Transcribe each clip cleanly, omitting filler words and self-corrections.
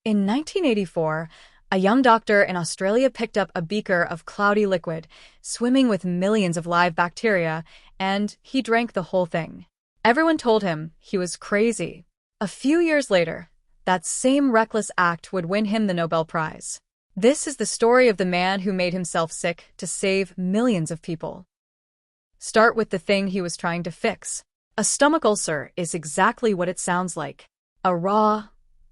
In 1984, a young doctor in Australia picked up a beaker of cloudy liquid, swimming with millions of live bacteria, and he drank the whole thing. Everyone told him he was crazy. A few years later, that same reckless act would win him the Nobel Prize. This is the story of the man who made himself sick to save millions of people. Start with the thing he was trying to fix. A stomach ulcer is exactly what it sounds like. A raw,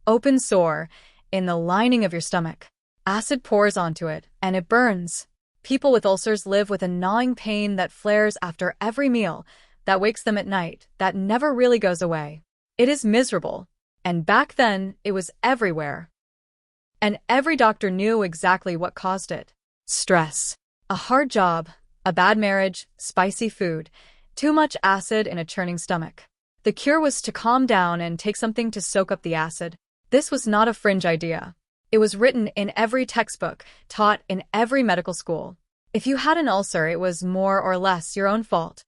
open sore in the lining of your stomach. Acid pours onto it, and it burns. People with ulcers live with a gnawing pain that flares after every meal, that wakes them at night, that never really goes away. It is miserable. And back then, it was everywhere. And every doctor knew exactly what caused it. Stress. A hard job, a bad marriage, spicy food, too much acid in a churning stomach. The cure was to calm down and take something to soak up the acid. This was not a fringe idea. It was written in every textbook, taught in every medical school. If you had an ulcer, it was more or less your own fault.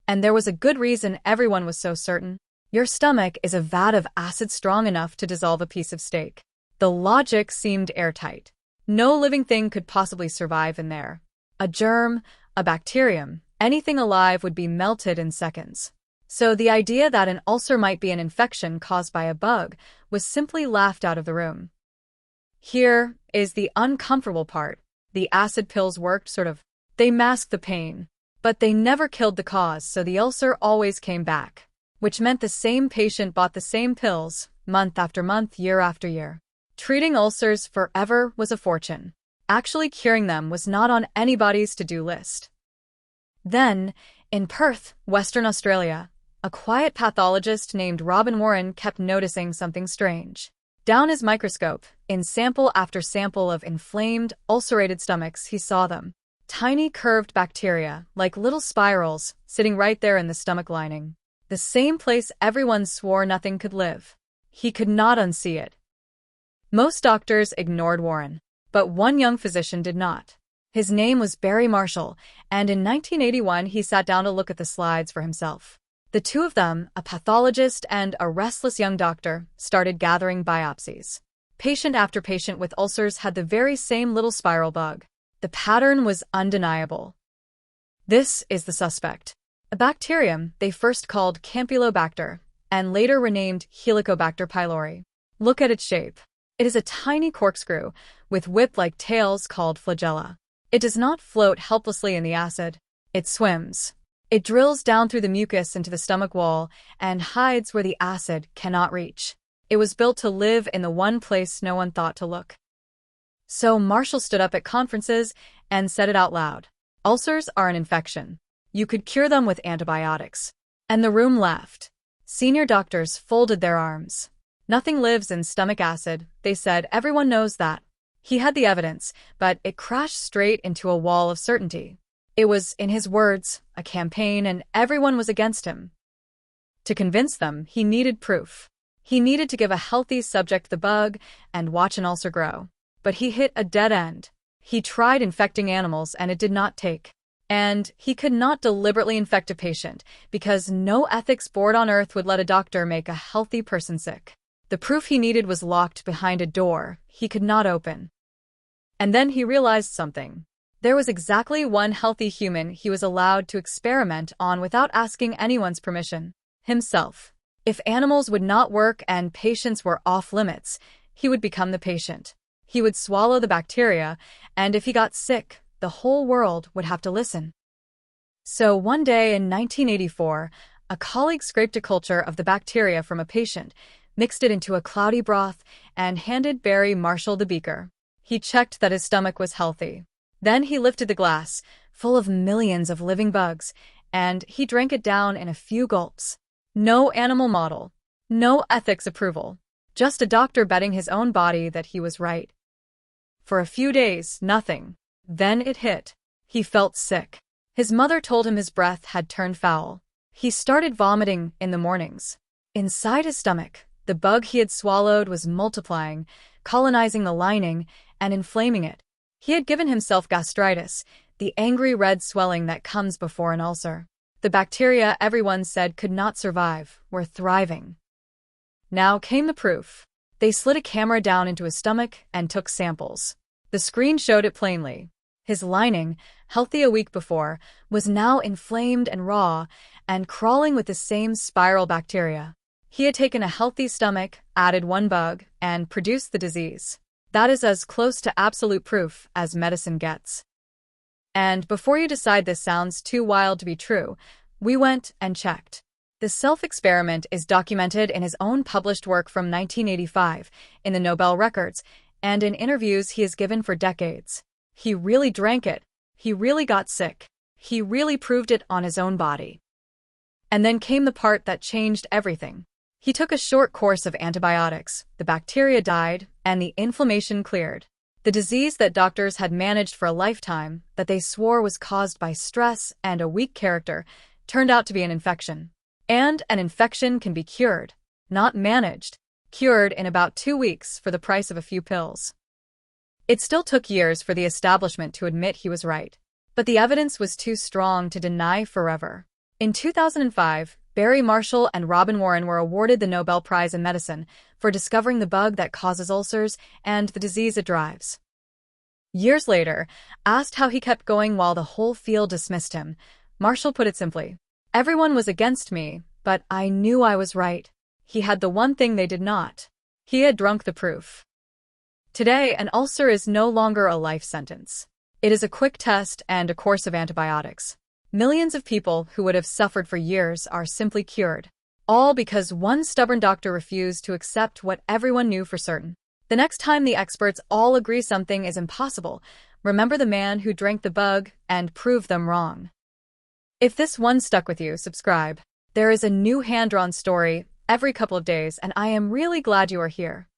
And there was a good reason everyone was so certain. Your stomach is a vat of acid strong enough to dissolve a piece of steak. The logic seemed airtight. No living thing could possibly survive in there. A germ, a bacterium, anything alive would be melted in seconds. So the idea that an ulcer might be an infection caused by a bug was simply laughed out of the room. Here is the uncomfortable part. The acid pills worked, sort of. They masked the pain, but they never killed the cause, so the ulcer always came back, which meant the same patient bought the same pills, month after month, year after year. Treating ulcers forever was a fortune. Actually curing them was not on anybody's to-do list. Then, in Perth, Western Australia, a quiet pathologist named Robin Warren kept noticing something strange. Down his microscope, in sample after sample of inflamed, ulcerated stomachs, he saw them. Tiny curved bacteria, like little spirals, sitting right there in the stomach lining. The same place everyone swore nothing could live. He could not unsee it. Most doctors ignored Warren, but one young physician did not. His name was Barry Marshall, and in 1981 he sat down to look at the slides for himself. The two of them, a pathologist and a restless young doctor, started gathering biopsies. Patient after patient with ulcers had the very same little spiral bug. The pattern was undeniable. This is the suspect. A bacterium they first called Campylobacter, and later renamed Helicobacter pylori. Look at its shape. It is a tiny corkscrew, with whip-like tails called flagella. It does not float helplessly in the acid. It swims. It drills down through the mucus into the stomach wall and hides where the acid cannot reach. It was built to live in the one place no one thought to look. So Marshall stood up at conferences and said it out loud. Ulcers are an infection. You could cure them with antibiotics. And the room laughed. Senior doctors folded their arms. Nothing lives in stomach acid, they said. Everyone knows that. He had the evidence, but it crashed straight into a wall of certainty. It was, in his words, a campaign, and everyone was against him. To convince them, he needed proof. He needed to give a healthy subject the bug and watch an ulcer grow. But he hit a dead end. He tried infecting animals, and it did not take. And he could not deliberately infect a patient, because no ethics board on earth would let a doctor make a healthy person sick. The proof he needed was locked behind a door he could not open. And then he realized something. There was exactly one healthy human he was allowed to experiment on without asking anyone's permission. Himself. If animals would not work and patients were off limits, he would become the patient. He would swallow the bacteria, and if he got sick, the whole world would have to listen. So one day in 1984, a colleague scraped a culture of the bacteria from a patient, mixed it into a cloudy broth, and handed Barry Marshall the beaker. He checked that his stomach was healthy. Then he lifted the glass, full of millions of living bugs, and he drank it down in a few gulps. No animal model. No ethics approval. Just a doctor betting his own body that he was right. For a few days, nothing. Then it hit. He felt sick. His mother told him his breath had turned foul. He started vomiting in the mornings. Inside his stomach, the bug he had swallowed was multiplying, colonizing the lining, and inflaming it. He had given himself gastritis, the angry red swelling that comes before an ulcer. The bacteria everyone said could not survive were thriving. Now came the proof. They slid a camera down into his stomach and took samples. The screen showed it plainly. His lining, healthy a week before, was now inflamed and raw and crawling with the same spiral bacteria. He had taken a healthy stomach, added one bug, and produced the disease. That is as close to absolute proof as medicine gets. And before you decide this sounds too wild to be true, we went and checked. The self-experiment is documented in his own published work from 1985, in the Nobel records, and in interviews he has given for decades. He really drank it. He really got sick. He really proved it on his own body. And then came the part that changed everything. He took a short course of antibiotics, the bacteria died, and the inflammation cleared. The disease that doctors had managed for a lifetime, that they swore was caused by stress and a weak character, turned out to be an infection. And an infection can be cured, not managed. Cured in about 2 weeks for the price of a few pills. It still took years for the establishment to admit he was right, but the evidence was too strong to deny forever. In 2005, Barry Marshall and Robin Warren were awarded the Nobel Prize in Medicine for discovering the bug that causes ulcers and the disease it drives. Years later, asked how he kept going while the whole field dismissed him, Marshall put it simply, "Everyone was against me, but I knew I was right." He had the one thing they did not. He had drunk the proof. Today, an ulcer is no longer a life sentence. It is a quick test and a course of antibiotics. Millions of people who would have suffered for years are simply cured. All because one stubborn doctor refused to accept what everyone knew for certain. The next time the experts all agree something is impossible, remember the man who drank the bug and proved them wrong. If this one stuck with you, subscribe. There is a new hand-drawn story every couple of days, and I am really glad you are here.